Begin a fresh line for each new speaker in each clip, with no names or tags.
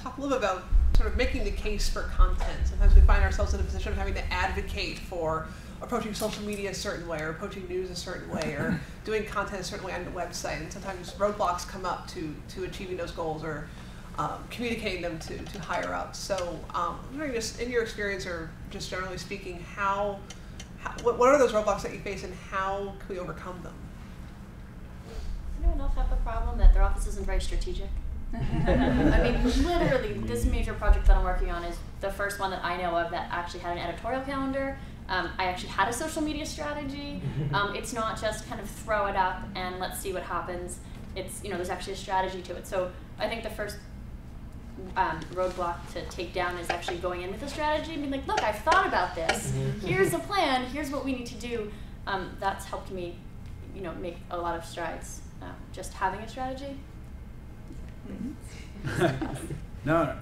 talk a little bit about sort of making the case for content. Sometimes we find ourselves in a position of having to advocate for approaching social media a certain way, or approaching news a certain way, or doing content a certain way on the website. And sometimes roadblocks come up to achieving those goals, or communicating them to higher ups. So I'm wondering, just in your experience, or just generally speaking, what are those roadblocks that you face, and how can we overcome them?
Does anyone else have a problem that their office isn't very strategic? I mean, literally, this major project that I'm working on is the first one that I know of that actually had an editorial calendar. I actually had a social media strategy. It's not just kind of throw it up and let's see what happens. It's, there's actually a strategy to it. So I think the first roadblock to take down is actually going in with a strategy and being like, look, I've thought about this. Here's a plan. Here's what we need to do. That's helped me, make a lot of strides. Just having a strategy.
No,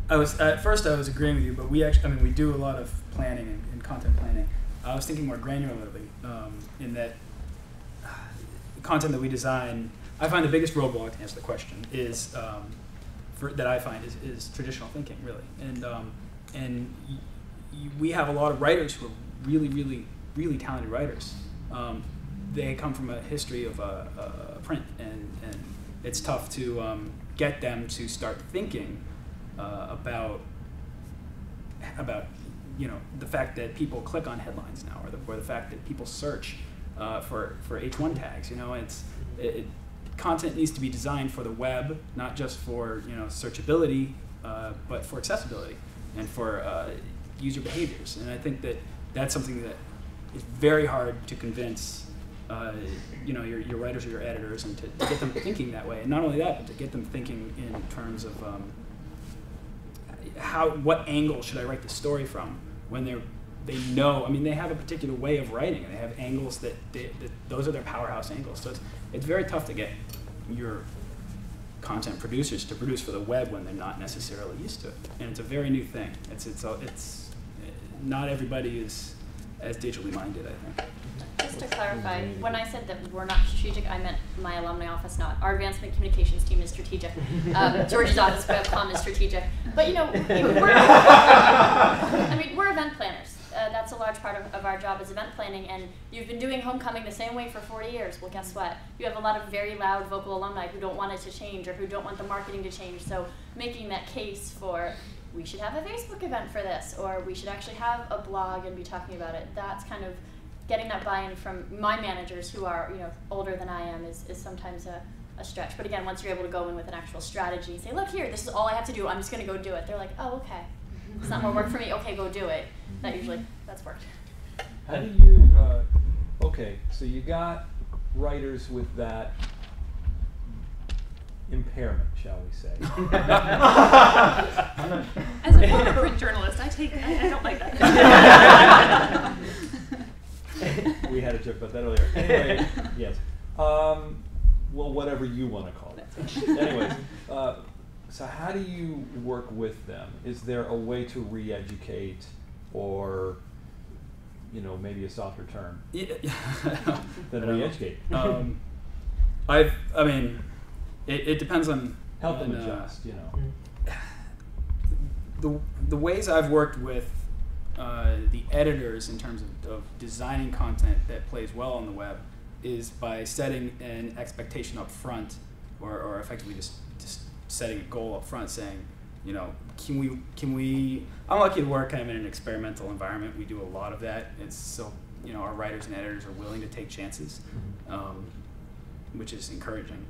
at first I was agreeing with you, but we do a lot of planning and content planning. I was thinking more granularly in that content that we design. I find the biggest roadblock, to answer the question, is that I find is traditional thinking, really, and we have a lot of writers who are really, really, really talented writers. They come from a history of print, and it's tough to get them to start thinking about the fact that people click on headlines now, or the fact that people search for H1 tags. Content needs to be designed for the web, not just for searchability, but for accessibility and for user behaviors. And I think that that's something that is very hard to convince your writers or your editors, and to get them thinking that way. And not only that, but to get them thinking in terms of what angle should I write the story from, when they know, they have a particular way of writing, and they have angles that those are their powerhouse angles. So it's very tough to get your content producers to produce for the web when they're not necessarily used to it. And it's a very new thing. It's not everybody is as digitally minded, I think.
Just to clarify, when I said that we're not strategic, I meant my alumni office not. Our advancement communications team is strategic. Georgy's office, webcom, is strategic. But we're event planners. That's a large part of our job is event planning, and you've been doing homecoming the same way for 40 years. Well, guess what? You have a lot of very loud vocal alumni who don't want it to change, or who don't want the marketing to change. So making that case for, we should have a Facebook event for this, or we should actually have a blog and be talking about it, that's kind of getting that buy-in from my managers, who are older than I am, is sometimes a stretch. But again, once you're able to go in with an actual strategy, say, look here, this is all I have to do, I'm just going to go do it. They're like, oh, okay. It's not more work for me. Okay, go do it. That's worked.
How do you, okay, so you got writers with that impairment, shall we say.
As a former print journalist, I don't like that.
We had a joke about that earlier. Anyway, yes. Well, whatever you want to call it. Anyways, so how do you work with them? Is there a way to re-educate, or maybe a softer term than re-educate?
It depends on
help them adjust.
The ways I've worked with the editors in terms of designing content that plays well on the web is by setting an expectation up front, or effectively just setting a goal up front, saying, can we, I'm lucky to work kind of in an experimental environment. We do a lot of that. It's so, our writers and editors are willing to take chances, which is encouraging.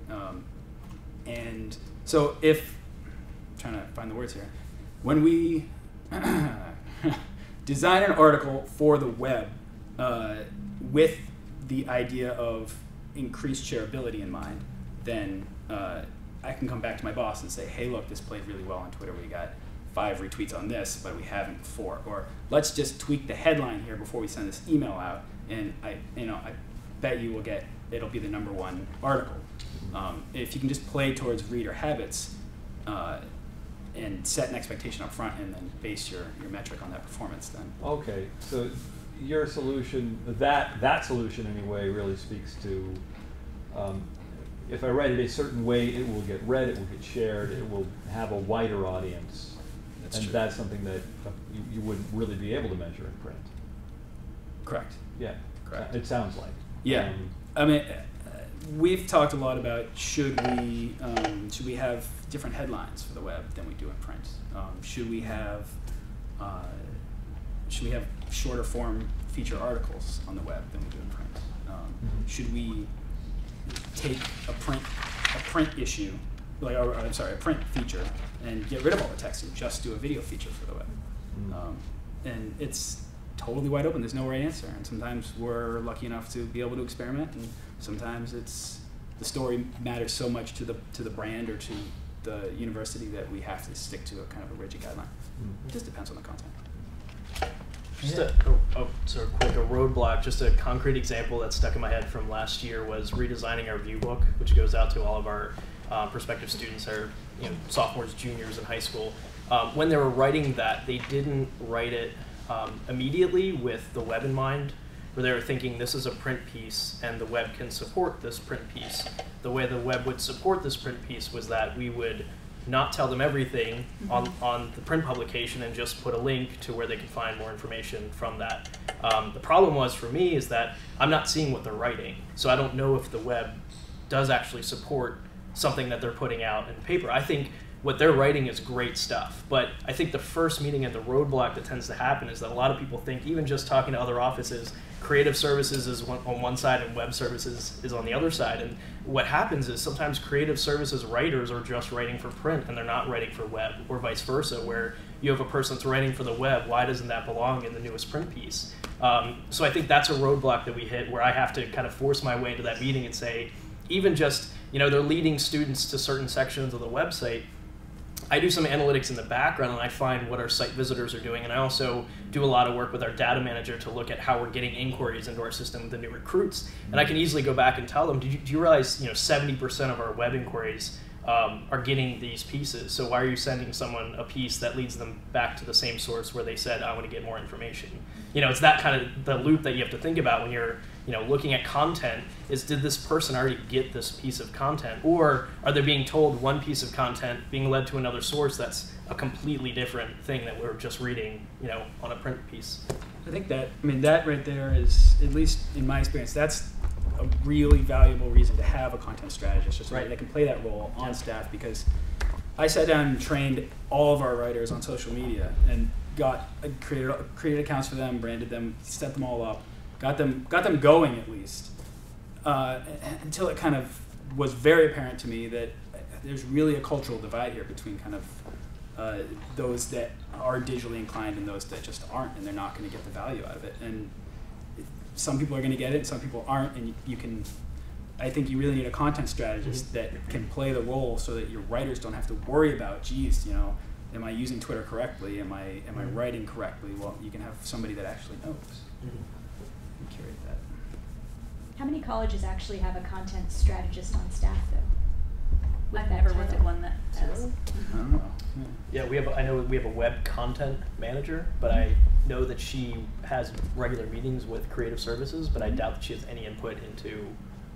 And so I'm trying to find the words here, when we design an article for the web with the idea of increased shareability in mind, then I can come back to my boss and say, hey, look, this played really well on Twitter. We got 5 retweets on this, but we haven't before. Or let's just tweak the headline here before we send this email out, and I bet you it'll be the #1 article. If you can just play towards reader habits and set an expectation up front, and then base your metric on that performance, then.
Okay, so your solution, that solution anyway, really speaks to if I write it a certain way, it will get read, it will get shared, it will have a wider audience.
That's
and
true.
that's something that you wouldn't really be able to measure in print.
Correct.
Yeah.
Correct.
It sounds like.
Yeah. I mean, we've talked a lot about should we have different headlines for the web than we do in print? Should we have shorter form feature articles on the web than we do in print? Should we take a print issue, like a print feature, and get rid of all the text and just do a video feature for the web? And it's totally wide open. There's no right answer. And sometimes we're lucky enough to be able to experiment, and sometimes it's the story matters so much to the brand or to the university that we have to stick to a kind of a rigid guideline. It just depends on the content.
Just a roadblock, just a concrete example that stuck in my head from last year was redesigning our view book, which goes out to all of our prospective students that are sophomores, juniors in high school. When they were writing that, they didn't write it immediately with the web in mind, where they were thinking this is a print piece and the web can support this print piece. The way the web would support this print piece was that we would not tell them everything on the print publication and just put a link to where they could find more information from that. The problem was for me is that I'm not seeing what they're writing, so I don't know if the web does actually support something that they're putting out in paper. I think what they're writing is great stuff, but I think the first meeting at the roadblock that tends to happen is that a lot of people think, even just talking to other offices, creative services is on one side and web services is on the other side. And what happens is sometimes creative services writers are just writing for print and they're not writing for web, or vice versa, where you have a person that's writing for the web. Why doesn't that belong in the newest print piece? So I think that's a roadblock that we hit, where I have to kind of force my way into that meeting and say, even just, they're leading students to certain sections of the website. I do some analytics in the background and I find what our site visitors are doing, and I also do a lot of work with our data manager to look at how we're getting inquiries into our system with the new recruits. And I can easily go back and tell them, do you realize 70% of our web inquiries are getting these pieces, so why are you sending someone a piece that leads them back to the same source where they said, I want to get more information? It's that kind of the loop that you have to think about when you're looking at content, is did this person already get this piece of content, or are they being told one piece of content being led to another source that's a completely different thing that we're just reading on a print piece?
I think that right there is, at least in my experience, that's a really valuable reason to have a content strategist, just so that they can play that role on staff, because I sat down and trained all of our writers on social media and created accounts for them, branded them, set them all up, got them going at least, until it kind of was very apparent to me that there's really a cultural divide here between kind of those that are digitally inclined and those that just aren't, and they're not going to get the value out of it. And some people are going to get it, some people aren't, and I think you really need a content strategist that can play the role so that your writers don't have to worry about, geez, am I using Twitter correctly? Am I writing correctly? Well, you can have somebody that actually knows. And curate that.
How many colleges actually have a content strategist on staff, though?
I've never worked at one that does.
I don't know.
Yeah, I know we have a web content manager, but I know that she has regular meetings with creative services, but I doubt that she has any input into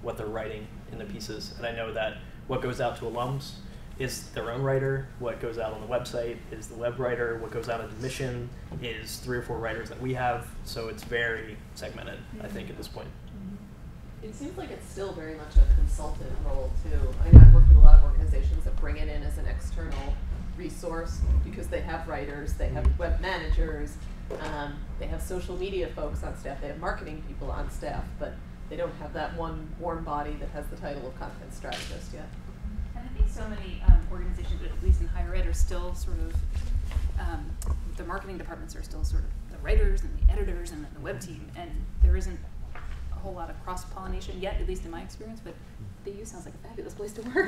what they're writing in the pieces. And I know that what goes out to alums is their own writer, what goes out on the website is the web writer, what goes out on admission is 3 or 4 writers that we have, so it's very segmented, I think, at this point.
It seems like it's still very much a consultant role, too. I know I've worked with a lot of organizations that bring it in as an external resource because they have writers, they have web managers, they have social media folks on staff, they have marketing people on staff, but they don't have that one warm body that has the title of content strategist yet.
And I think so many organizations, at least in higher ed, are still sort of, the marketing departments are still sort of the writers and the editors and then the web team, and there isn't a whole lot of cross-pollination yet, at least in my experience, but the U sounds like a fabulous place to work.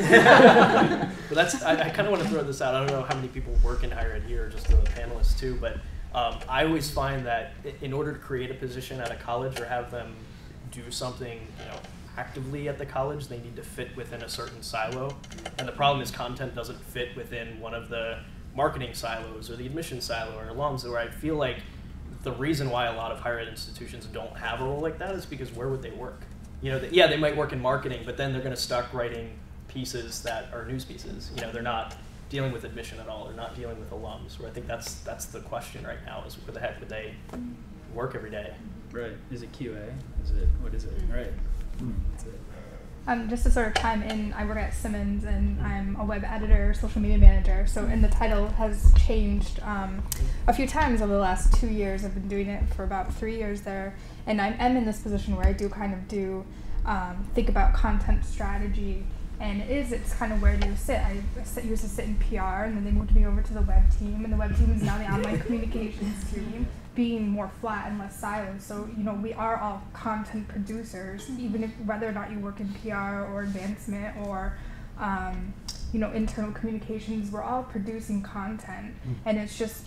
But I kind of want to throw this out. I don't know how many people work in higher ed here, just the panelists too, but I always find that in order to create a position at a college or have them do something, actively at the college, they need to fit within a certain silo. And the problem is content doesn't fit within one of the marketing silos or the admission silo or alums, where I feel like the reason why a lot of higher ed institutions don't have a role like that is because where would they work? You know, yeah, they might work in marketing, but then they're going to start writing pieces that are news pieces. You know, they're not dealing with admission at all. They're not dealing with alums. Where I think that's the question right now: is where the heck would they work every day?
Right. Is it QA? Is it what is it? Right. That's it.
Just to sort of chime in, I work at Simmons and I'm a web editor, social media manager. So, and the title has changed a few times over the last 2 years. I've been doing it for about 3 years there, and I'm in this position where I do kind of think about content strategy. And it's kind of where do you sit? I used to sit in PR, and then they moved me over to the web team, and the web team is now the online communications team, being more flat and less siloed. So, you know, we are all content producers, even if whether or not you work in PR or advancement or, you know, internal communications, we're all producing content, and it's just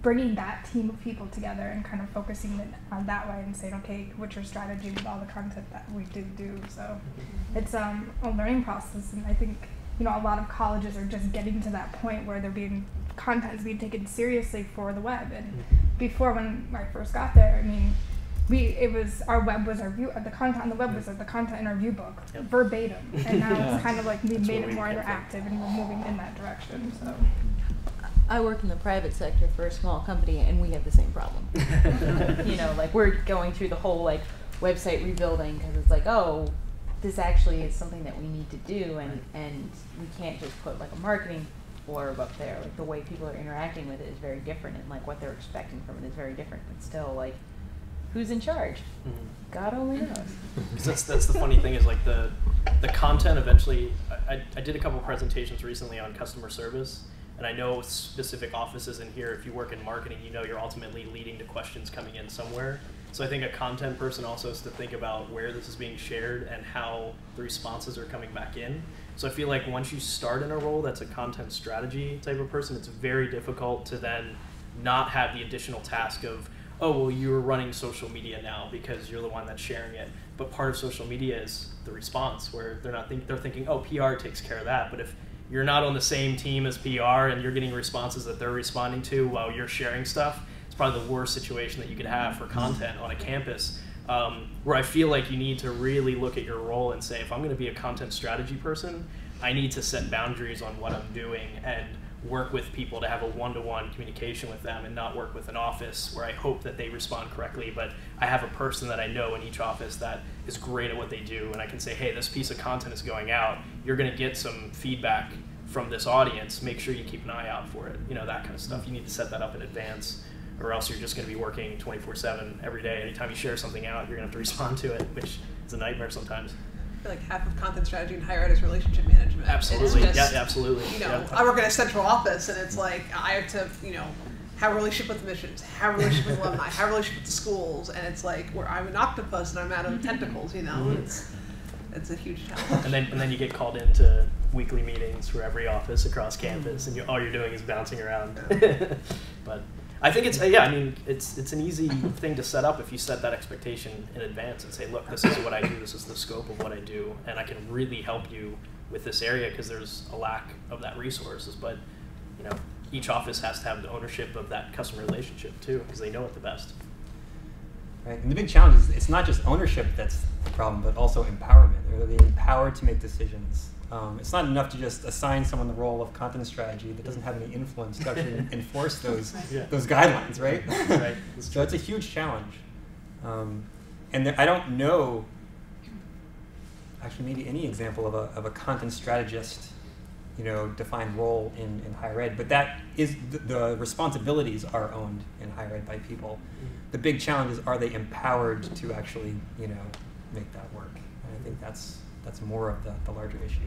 bringing that team of people together and kind of focusing it on that way and saying, okay, what's your strategy with all the content that we do? So it's a learning process, and I think, you know, a lot of colleges are just getting to that point where content is being taken seriously for the web. And before, when I first got there, I mean, our web was our view, the content on the web was the content in our view book, verbatim, and now it's kind of like we made it more interactive, and we're moving in that direction. So.
I work in the private sector for a small company, and we have the same problem. You know, like we're going through the whole like website rebuilding because it's like, oh, this actually is something that we need to do, and we can't just put like a marketing blurb up there. Like the way people are interacting with it is very different, and like what they're expecting from it is very different. But still, like, who's in charge? God only knows.
Because that's the funny thing is like the content eventually. I did a couple of presentations recently on customer service. And I know specific offices in here, if you work in marketing, you know you're ultimately leading to questions coming in somewhere. So I think a content person also has to think about where this is being shared and how the responses are coming back in. So I feel like once you start in a role that's a content strategy type of person, it's very difficult to then not have the additional task of, oh, well, you're running social media now because you're the one that's sharing it. But part of social media is the response, where they're thinking, oh, PR takes care of that. But if you're not on the same team as PR and you're getting responses that they're responding to while you're sharing stuff, it's probably the worst situation that you could have for content on a campus, where I feel like you need to really look at your role and say, if I'm going to be a content strategy person, I need to set boundaries on what I'm doing and work with people to have a one-to-one communication with them and not work with an office where I hope that they respond correctly, but I have a person that I know in each office that is great at what they do, and I can say, hey, this piece of content is going out, you're going to get some feedback from this audience, make sure you keep an eye out for it, you know, that kind of stuff. You need to set that up in advance, or else you're just going to be working 24/7 every day. Anytime you share something out, you're going to have to respond to it, which is a nightmare sometimes.
I feel like half of content strategy in higher ed is relationship management.
Absolutely,
It's just,
yeah, absolutely.
You know, I work in a central office, and it's like I have to, you know, have a relationship with admissions, have a relationship with alumni, have a relationship with the schools, and it's like where I'm an octopus and I'm out of tentacles. You know, it's a huge challenge.
And then you get called into weekly meetings for every office across campus, and all you're doing is bouncing around. But I think it's it's an easy thing to set up if you set that expectation in advance and say, look, this is what I do, this is the scope of what I do, and I can really help you with this area because there's a lack of that resources. But you know, each office has to have the ownership of that customer relationship too, because they know it the best.
Right, and the big challenge is it's not just ownership that's the problem, but also empowerment. They're being empowered to make decisions. It's not enough to just assign someone the role of content strategy that doesn't have any influence to actually enforce those guidelines, right?
Right.
So it's a huge challenge. And I don't know, actually, maybe any example of a content strategist, you know, defined role in higher ed, but that is the responsibilities are owned in higher ed by people. The big challenge is, are they empowered to actually, you know, make that work? And I think that's more of the larger issue.